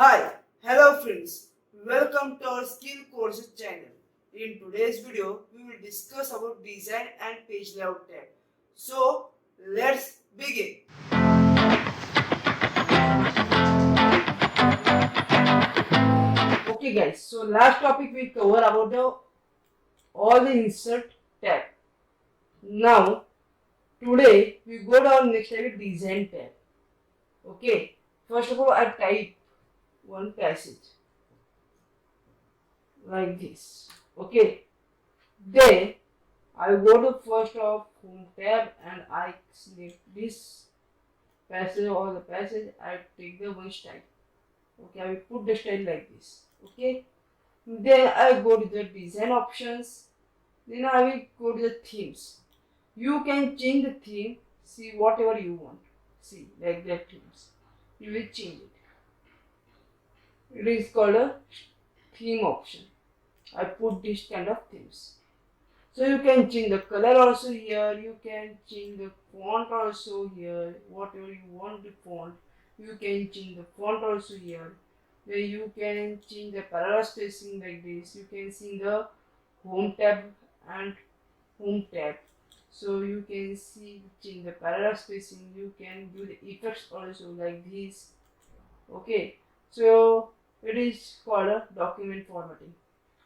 Hi, hello friends. Welcome to our skill courses channel. In today's video, we will discuss about design and page layout tab. So, let's begin. Okay guys, so last topic we cover about all the insert tab. Now, today we go down next tab, design tab. Okay, first of all I type one passage like this. Okay, then I go to first of home tab and I select this passage or the passage. I take the one style. Okay, I will put the style like this. Okay, then I go to the design options. Then I will go to the themes. You can change the theme. See whatever you want. See like that themes. You will change it. It is called a theme option. I put this kind of themes. So you can change the color also here, you can change the font also here, whatever you want the font, you can change the font also here, where you can change the paragraph spacing like this, you can see the home tab and home tab. So you can see change the paragraph spacing, you can do the effects also like this. Okay, so it is called a document formatting.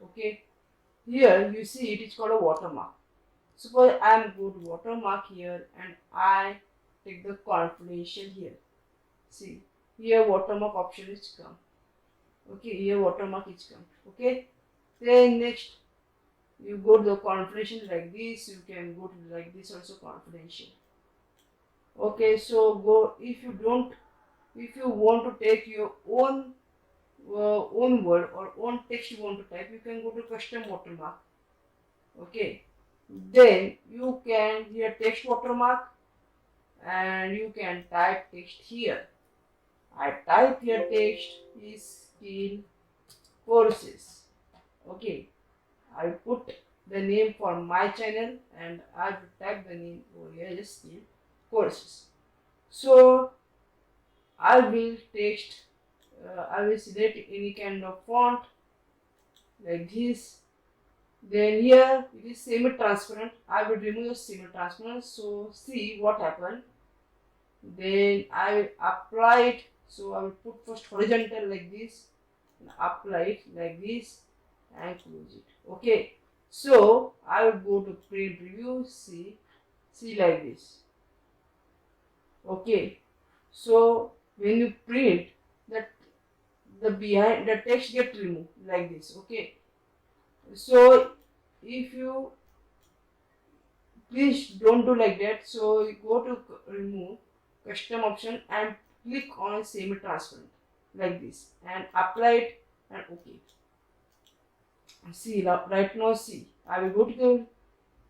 Okay. Here you see it is called a watermark. Suppose I am go to watermark here and I take the confidential here. See here watermark option is come. Okay, here watermark is come. Okay. Then next you go to the confidential like this. You can go to like this also confidential. Okay, so go if you want to take your own word or own text you want to type, you can go to custom watermark. Okay, then you can here text watermark and you can type text here. I type here text is skill courses. Okay, I put the name for my channel and I will type the name over here is skill courses. So I will text I will select any kind of font like this. Then here it is semi-transparent. I will remove the semi-transparent. So see what happened. Then I will apply it. So I will put first horizontal like this and apply it like this and close it. Okay. So I will go to print preview. See like this. Okay. So when you print that the behind the text get removed like this. Okay, so if you please don't do like that, so you go to remove custom option and click on semi transparent like this and apply it and okay. See right now, see I will go to the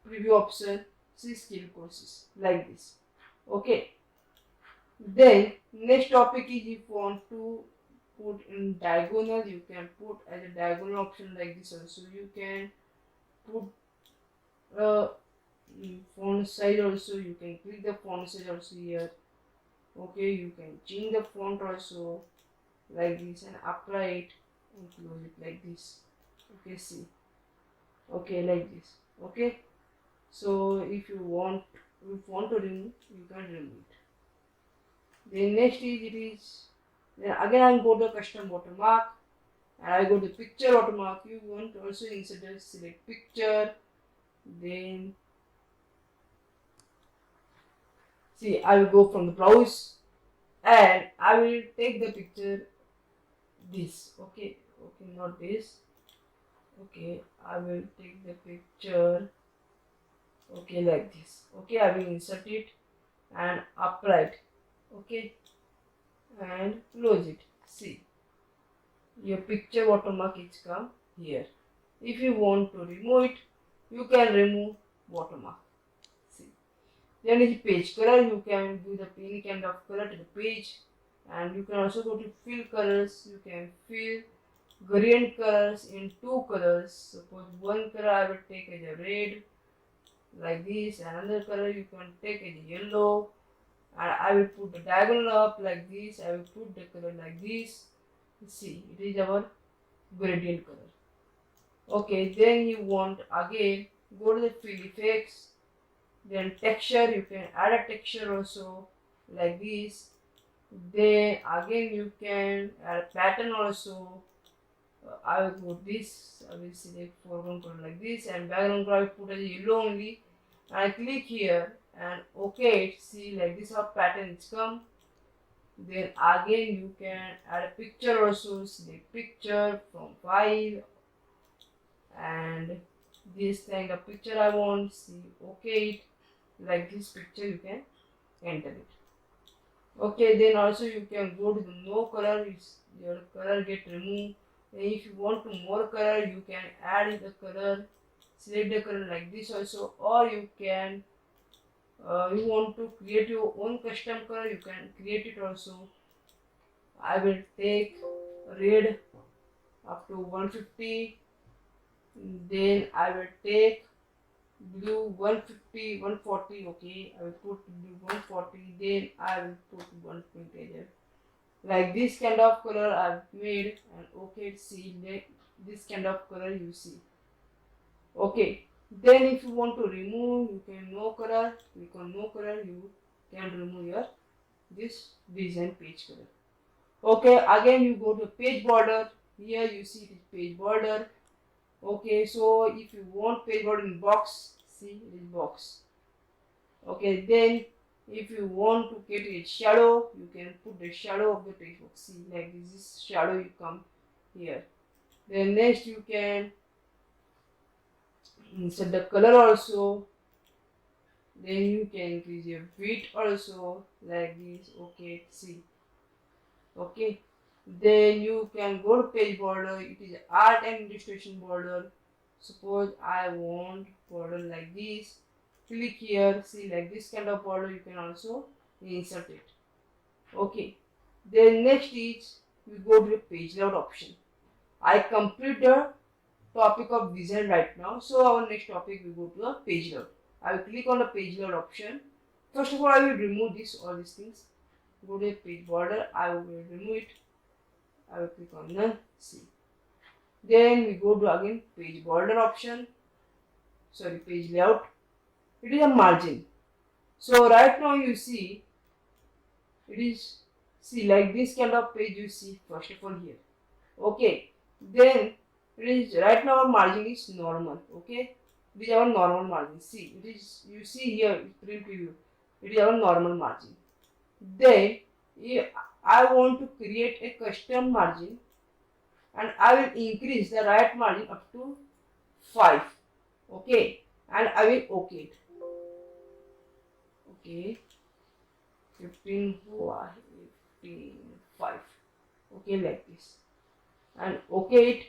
preview option, see skill courses like this. Okay, then next topic is if you want to put in diagonal, you can put as a diagonal option like this also. You can put font size also, you can click the font size also here. Okay, you can change the font also like this and apply it and close it like this. Okay, see, okay, like this. Okay, so if you want to remove, you can remove it. Then next is it is then again I go to custom watermark and I go to picture watermark. You want to also insert select picture. Then see I will go from the browse and I will take the picture this. Okay, not this. Okay, I will take the picture. Okay, like this. Okay, I will insert it and apply it. Okay, and close it. See your picture watermark is come here. If you want to remove it, you can remove watermark. See, then is page color. You can do the any kind of color to the page, and you can also go to fill colors. You can fill gradient colors in two colors. Suppose one color I will take as a red like this, another color you can take as a yellow. I will put the diagonal up like this. I will put the color like this. See, it is our gradient color. Okay, then you want again go to the fill effects, then texture, you can add a texture also like this. Then again you can add a pattern also. I will put this, I will select foreground color like this, and background color I will put as yellow only. I click here and okay, see like this how pattern is come. Then again you can add a picture also, select picture from file, and this kind of picture I want, see okay, like this picture you can enter it. Okay, then also you can go to the no color, your color get removed. And if you want to more color, you can add the color, select the color like this also, or you can you want to create your own custom color, you can create it also. I will take red up to 150, then I will take blue 150, 140, okay, I will put blue 140, then I will put 120 like this kind of color I've made, and okay, see like this kind of color you see. Okay, then if you want to remove, you can no color, click on no color, you can remove your this design page color. Okay, again you go to page border, here you see it is page border. Okay, so if you want page border in box, see it is box. Okay, then if you want to get a shadow, you can put the shadow of the page box. See like this is shadow, you come here. Then next you can insert the color also. Then you can increase your width also like this. Okay, see. Okay, then you can go to page border, it is art and illustration border. Suppose I want border like this, click here, see like this kind of border you can also insert it. Okay, then next is we go to the page layout option. I complete the topic of design right now, so our next topic we go to the page layout. I will click on the page layout option. First of all, I will remove all these things. Go to page border, I will remove it. I will click on none, see. Then we go to again page border option, sorry, page layout. It is a margin. So right now you see, it is, see like this kind of page you see first of all here. Okay, then it is right now our margin is normal. Okay, it is our normal margin. See, it is, you see here print preview, it is our normal margin. Then I want to create a custom margin, and I will increase the right margin up to 5. Okay, and I will okay it. Okay, 15, 5. Okay, like this, and okay it.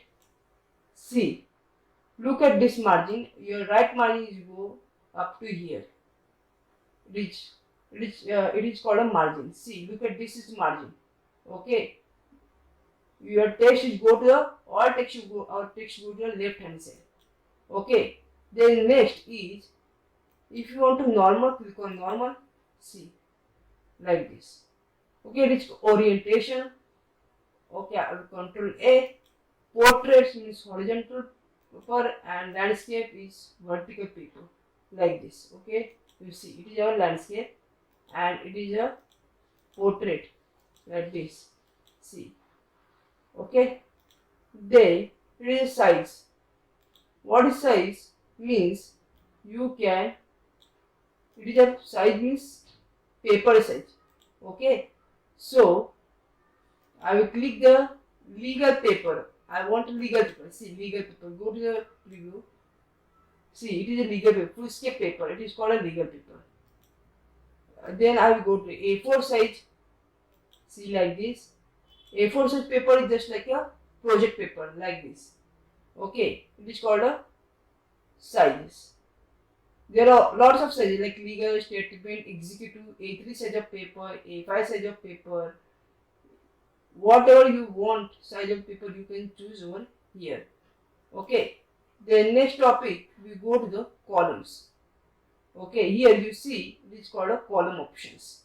See, look at this margin. Your right margin is go up to here. It is called a margin. See, look at this is margin. Okay, your text is go to the all text should go, our text go to the left hand side. Okay, then next is if you want to normal, click on normal. See, like this. Okay, it is orientation. Okay, I will control A. Portrait means horizontal paper, and landscape is vertical paper, like this. Okay, you see it is our landscape and it is a portrait like this. See, okay, then it is size. What is size means you can, it is a size means paper size. Okay, so I will click the legal paper. I want legal paper. See, legal paper. Go to the preview. See, it is a legal paper, foolscape paper. It is called a legal paper. Then I will go to A4 size. See, like this. A4 size paper is just like a project paper, like this. Okay, it is called a sizes. There are lots of sizes like legal, statement, executive, A3 size of paper, A5 size of paper. Whatever you want size of paper you can choose over here. Okay, the next topic we go to the columns. Okay, here you see it is called a column options.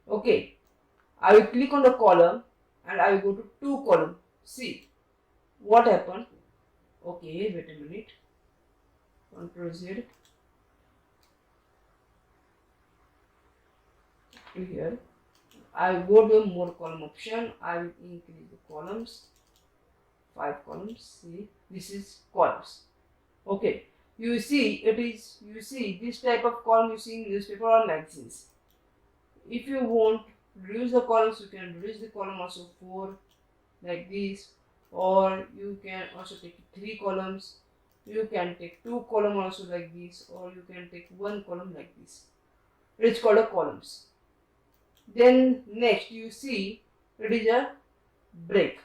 Okay, I will click on the column. and I will go to 2 column. See what happened. Okay, wait a minute. Ctrl Z to here. I will go to more column option. I will increase the columns. 5 columns. See, this is columns. Okay, you see this type of column you see in newspaper or magazines. If you want to reduce the columns, you can reduce the column also 4 like this, or you can also take 3 columns. You can take 2 column also like this, or you can take 1 column like this. It is called a columns. Then next you see it is a break.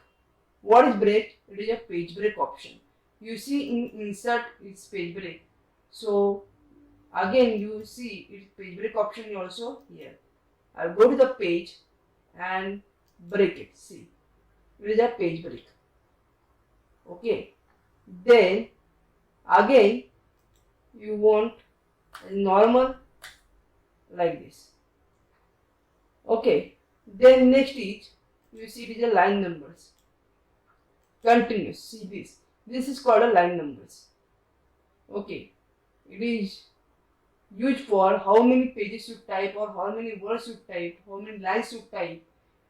What is break? It is a page break option. You see in insert is page break. So again you see its page break option also here. I'll go to the page and break it. See, it is a page break. Okay. Then again you want a normal like this. Okay. Then next is you see it is a line numbers. Continuous. See this. This is called a line numbers. Okay. It is used for how many pages you type, or how many words you type, how many lines you type.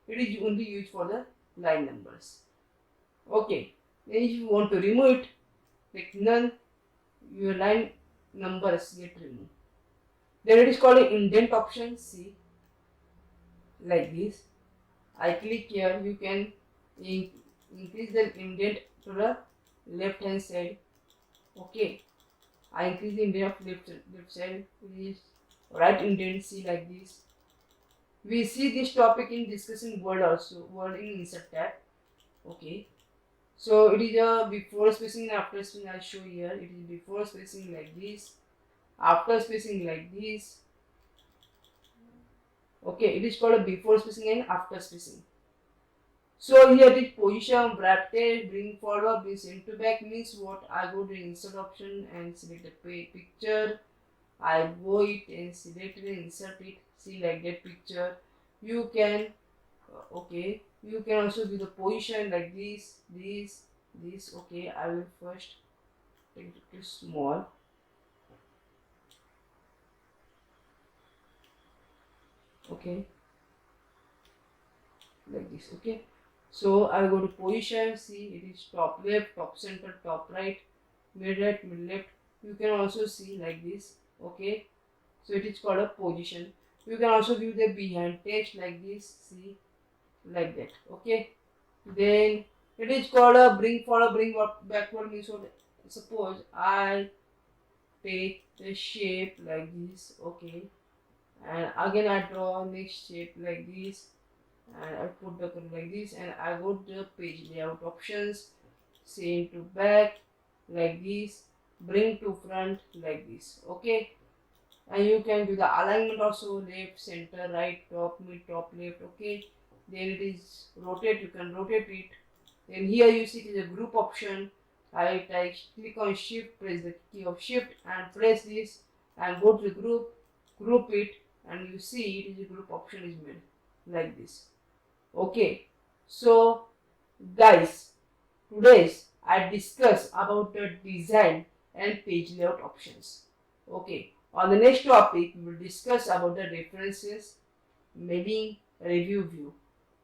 It is only used for the line numbers. Okay. Then if you want to remove it, click none, your line numbers get removed. Then it is called an indent option. See, like this. I click here. You can increase the indent to the left hand side. Okay. I increase the indent of left side. Please right indent. See, like this. We see this topic in discussing word also. Word in insert tab. Okay. So it is a before spacing and after spacing. I show here. It is before spacing like this, after spacing like this. Okay, it is called a before spacing and after spacing. So here it is position, wrap text, bring forward, bring send to back means what? I go to insert option and select the picture. I go it and select it and insert it. See, like that picture. You can okay. You can also do the position like this. Okay, I will first take it to small. Okay, like this. Okay, so I will go to position. See, it is top left, top center, top right, mid right, mid left. You can also see like this. Okay, so it is called a position. You can also view the behind text like this. See, like that. Okay, then it is called a bring forward, bring backward means what? Suppose I take the shape like this. Okay, and again I draw next shape like this, and I put the color like this, and I go to the page layout options, send to back like this, bring to front like this. Okay, and you can do the alignment also, left, center, right, top, mid, top, left. Okay, then it is rotate. You can rotate it. Then here you see it is a group option. I click on shift, press the key of shift and press this and go to the group it, and you see it is a group option is made like this. Okay, so guys, today's I discuss about the design and page layout options. Okay, on the next topic we will discuss about the references, mapping, review view.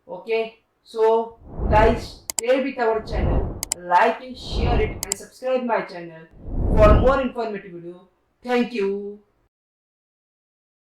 Okay, so guys, stay with our channel, like it, share it and subscribe my channel for more informative video. Thank you.